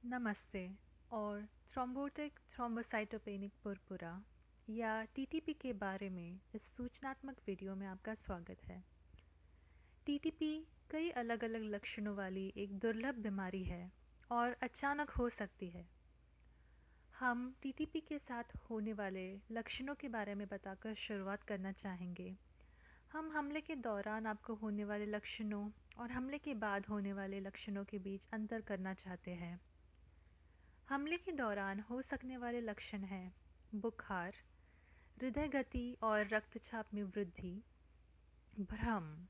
नमस्ते और thrombotic thrombocytopenic Purpura या टीटीपी के बारे में इस सूचनात्मक वीडियो में आपका स्वागत है। टीटीपी कई अलग अलग लक्षणों वाली एक दुर्लभ बीमारी है और अचानक हो सकती है। हम टीटीपी के साथ होने वाले लक्षणों के बारे में बताकर शुरुआत करना चाहेंगे। हम हमले के दौरान आपको होने वाले लक्षणों और हमले के बाद होने वाले लक्षणों के बीच अंतर करना चाहते हैं। हमले के दौरान हो सकने वाले लक्षण हैं बुखार, हृदय गति और रक्तचाप में वृद्धि, भ्रम,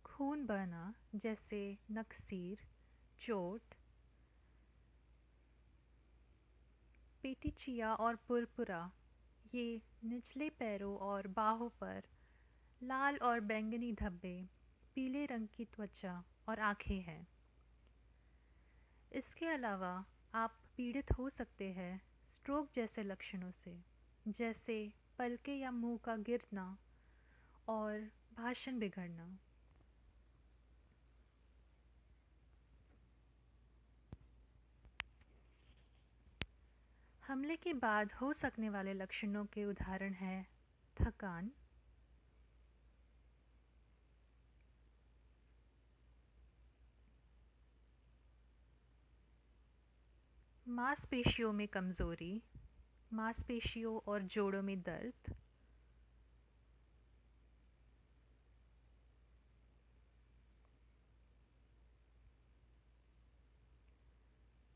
खून बहना जैसे नक्सीर, चोट, पेटिचिया और पुरपुरा, ये निचले पैरों और बाहों पर लाल और बैंगनी धब्बे, पीले रंग की त्वचा और आँखें हैं। इसके अलावा आप पीड़ित हो सकते हैं स्ट्रोक जैसे लक्षणों से, जैसे पलके या मुंह का गिरना और भाषण बिगड़ना। हमले के बाद हो सकने वाले लक्षणों के उदाहरण हैं थकान, मांसपेशियों में कमज़ोरी, मांसपेशियों और जोड़ों में दर्द,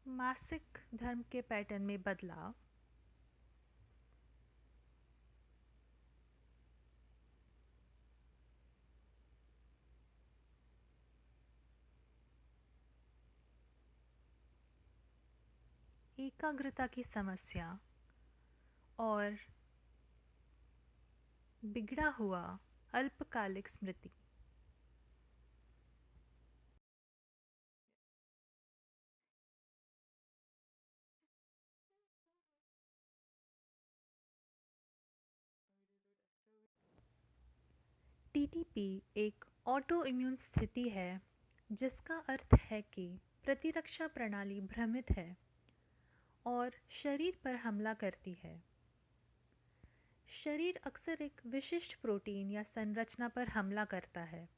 मासिक धर्म के पैटर्न में बदलाव, एकाग्रता की समस्या और बिगड़ा हुआ अल्पकालिक स्मृति। टीटीपी एक ऑटो इम्यून स्थिति है जिसका अर्थ है कि प्रतिरक्षा प्रणाली भ्रमित है और शरीर पर हमला करती है। शरीर अक्सर एक विशिष्ट प्रोटीन या संरचना पर हमला करता है।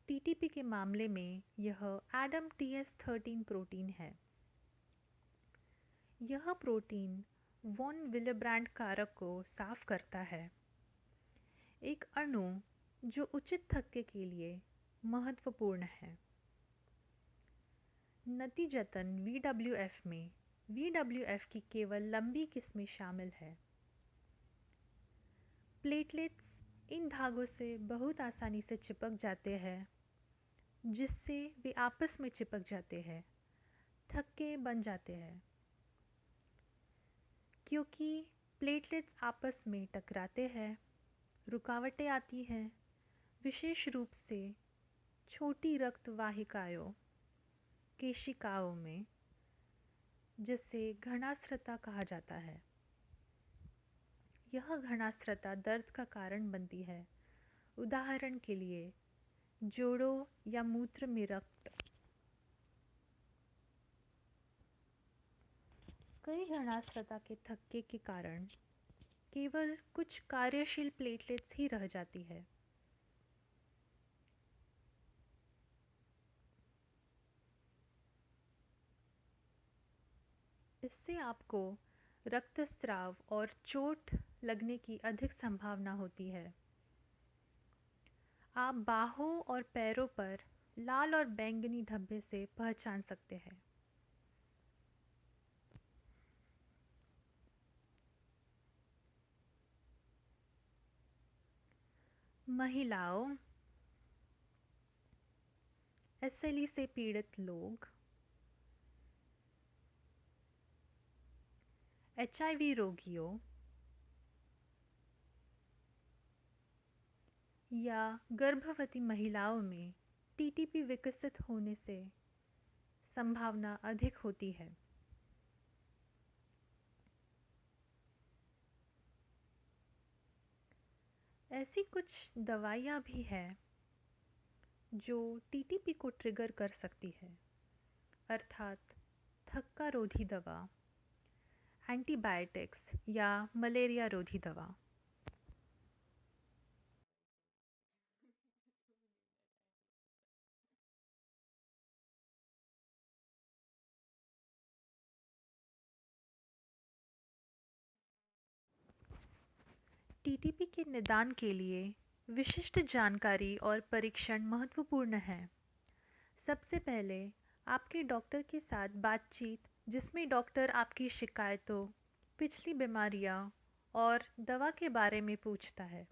टीटीपी के मामले में यह एडम TS13 प्रोटीन है। यह प्रोटीन वॉन विलेब्रैंड कारक को साफ करता है, एक अणु जो उचित थक्के के लिए महत्वपूर्ण है। नतीजतन VWF में VWF की केवल लंबी किस्में शामिल है। प्लेटलेट्स इन धागों से बहुत आसानी से चिपक जाते हैं, जिससे वे आपस में चिपक जाते हैं, थक्के बन जाते हैं। क्योंकि प्लेटलेट्स आपस में टकराते हैं, रुकावटें आती हैं, विशेष रूप से छोटी रक्त वाहिकाओं केशिकाओं में, जिसे घनास्त्रता कहा जाता है। यह घनास्त्रता दर्द का कारण बनती है। उदाहरण के लिए जोड़ों या मूत्र में रक्त। कई घनास्त्रता के थक्के के कारण केवल कुछ कार्यशील प्लेटलेट्स ही रह जाती है। इससे आपको रक्तस्राव और चोट लगने की अधिक संभावना होती है। आप बाहों और पैरों पर लाल और बैंगनी धब्बे से पहचान सकते हैं। महिलाओं, SLE से पीड़ित लोग, HIV रोगियों या गर्भवती महिलाओं में टीटीपी विकसित होने से संभावना अधिक होती है। ऐसी कुछ दवाइयाँ भी हैं जो टीटीपी को ट्रिगर कर सकती है, अर्थात थक्का रोधी दवा, एंटीबायोटिक्स या मलेरिया रोधी दवा। टीटीपी के निदान के लिए विशिष्ट जानकारी और परीक्षण महत्वपूर्ण हैं। सबसे पहले आपके डॉक्टर के साथ बातचीत, जिसमें डॉक्टर आपकी शिकायतों, पिछली बीमारियां और दवा के बारे में पूछता है।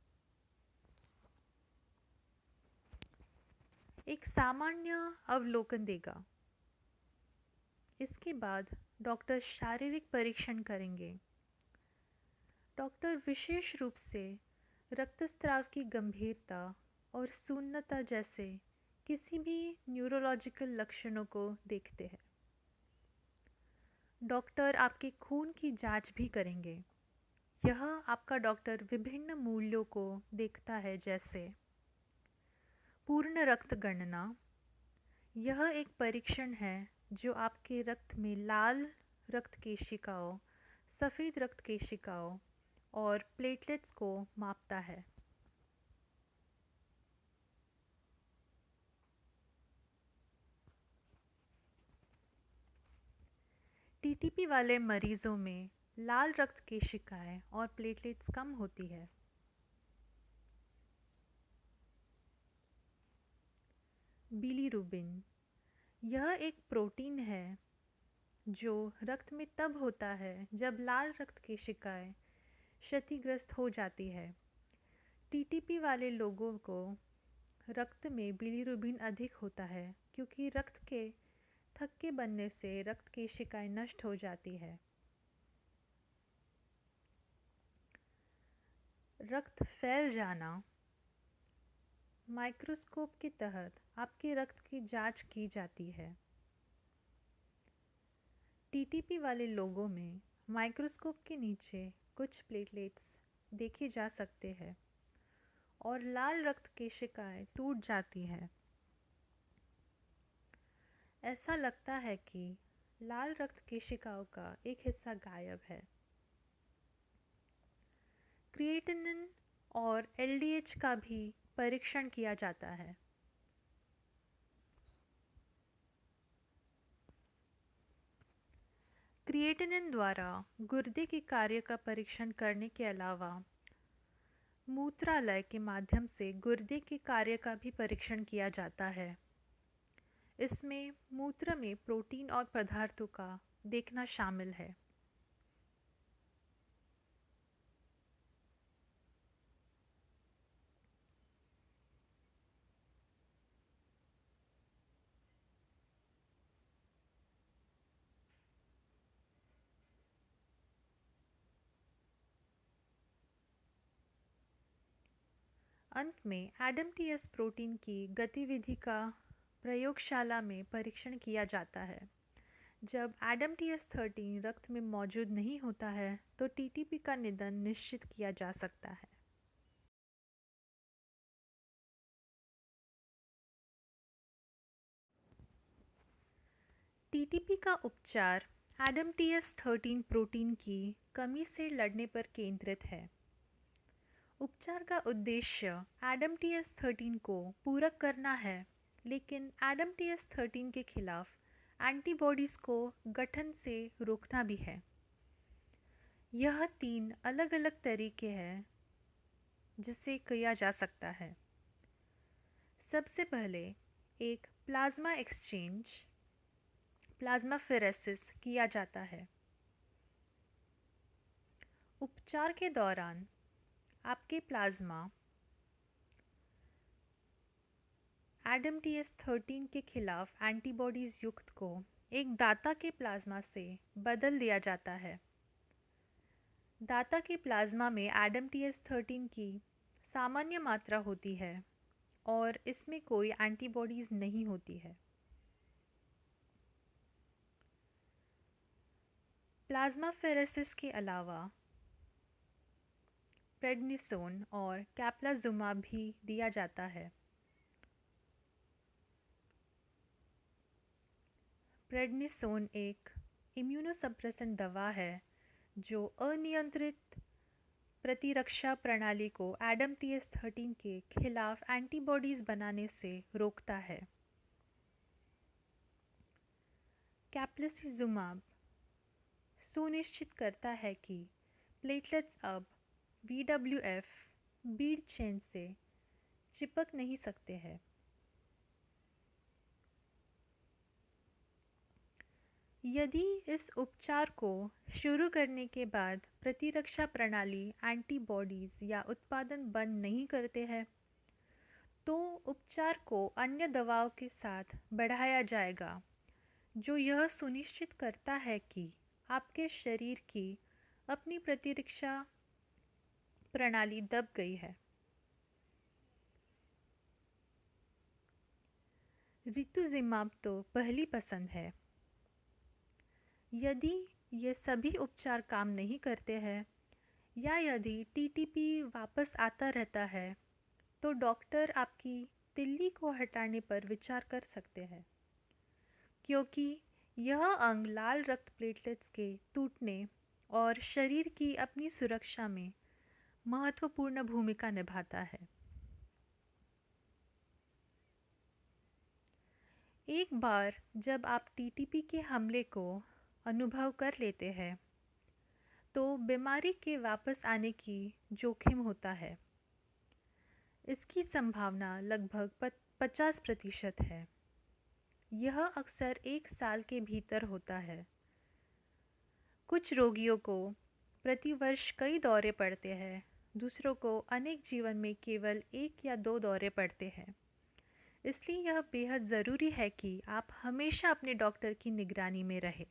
एक सामान्य अवलोकन देगा। इसके बाद डॉक्टर शारीरिक परीक्षण करेंगे। डॉक्टर विशेष रूप से रक्तस्राव की गंभीरता और शून्यता जैसे किसी भी न्यूरोलॉजिकल लक्षणों को देखते हैं। डॉक्टर आपके खून की जांच भी करेंगे। यह आपका डॉक्टर विभिन्न मूल्यों को देखता है, जैसे पूर्ण रक्त गणना। यह एक परीक्षण है जो आपके रक्त में लाल रक्त केशिकाओं, सफ़ेद रक्त केशिकाओं और प्लेटलेट्स को मापता है। टीटीपी वाले मरीजों में लाल रक्त केशिकाएं और प्लेटलेट्स कम होती है। बिलीरुबिन, यह एक प्रोटीन है जो रक्त में तब होता है जब लाल रक्त केशिकाएं क्षतिग्रस्त हो जाती है। टीटीपी वाले लोगों को रक्त में बिलीरुबिन अधिक होता है क्योंकि रक्त के थक्के बनने से रक्त केशिकाएं नष्ट हो जाती है। रक्त फैल जाना, माइक्रोस्कोप के तहत आपके रक्त की जांच की जाती है। टीटीपी वाले लोगों में माइक्रोस्कोप के नीचे कुछ प्लेटलेट्स देखे जा सकते हैं और लाल रक्त केशिकाएं टूट जाती हैं। ऐसा लगता है कि लाल रक्त केशिकाओं का एक हिस्सा गायब है। क्रिएटिनिन और एलडीएच का भी परीक्षण किया जाता है। क्रिएटिनिन द्वारा गुर्दे के कार्य का परीक्षण करने के अलावा मूत्राशय के माध्यम से गुर्दे के कार्य का भी परीक्षण किया जाता है। इसमें मूत्र में प्रोटीन और पदार्थों का देखना शामिल है। अंत में एडमटीएस प्रोटीन की गतिविधि का प्रयोगशाला में परीक्षण किया जाता है। जब एडमटीएस 13 रक्त में मौजूद नहीं होता है तो टीटीपी का निदान निश्चित किया जा सकता है। टीटीपी का उपचार एडमटीएस 13 प्रोटीन की कमी से लड़ने पर केंद्रित है। उपचार का उद्देश्य एडमटीएस 13 को पूरक करना है, लेकिन एडमटीएस 13 के खिलाफ एंटीबॉडीज़ को गठन से रोकना भी है। यह 3 अलग अलग तरीके हैं जिससे किया जा सकता है। सबसे पहले एक प्लाज्मा एक्सचेंज, प्लाज्माफेरेसिस किया जाता है। उपचार के दौरान आपके प्लाज्मा एडमटीएस 13 के खिलाफ एंटीबॉडीज़ युक्त को एक दाता के प्लाज्मा से बदल दिया जाता है। दाता के प्लाज्मा में एडमटीएस 13 की सामान्य मात्रा होती है और इसमें कोई एंटीबॉडीज़ नहीं होती है। प्लाज्माफेरेसिस के अलावा प्रेडनिसोन और कैप्लाजुमाब भी दिया जाता है। प्रेडनिसोन एक इम्यूनोसप्रेसेंट दवा है जो अनियंत्रित प्रतिरक्षा प्रणाली को ADAMTS13 के खिलाफ एंटीबॉडीज़ बनाने से रोकता है। कैप्लाजिजुमाब सुनिश्चित करता है कि प्लेटलेट्स अब VWF बीड चेन से चिपक नहीं सकते हैं। यदि इस उपचार को शुरू करने के बाद प्रतिरक्षा प्रणाली एंटीबॉडीज़ या उत्पादन बंद नहीं करते हैं, तो उपचार को अन्य दवाओं के साथ बढ़ाया जाएगा, जो यह सुनिश्चित करता है कि आपके शरीर की अपनी प्रतिरक्षा प्रणाली दब गई है। रितुजिमाब तो पहली पसंद है। यदि ये सभी उपचार काम नहीं करते हैं या यदि TTP वापस आता रहता है, तो डॉक्टर आपकी तिल्ली को हटाने पर विचार कर सकते हैं, क्योंकि यह अंग लाल रक्त प्लेटलेट्स के टूटने और शरीर की अपनी सुरक्षा में महत्वपूर्ण भूमिका निभाता है। एक बार जब आप TTP के हमले को अनुभव कर लेते हैं, तो बीमारी के वापस आने की जोखिम होता है। इसकी संभावना लगभग 50% है। यह अक्सर 1 साल के भीतर होता है। कुछ रोगियों को प्रतिवर्ष कई दौरे पड़ते हैं, दूसरों को अनेक जीवन में केवल 1 या 2 दौरे पड़ते हैं। इसलिए यह बेहद ज़रूरी है कि आप हमेशा अपने डॉक्टर की निगरानी में रहें।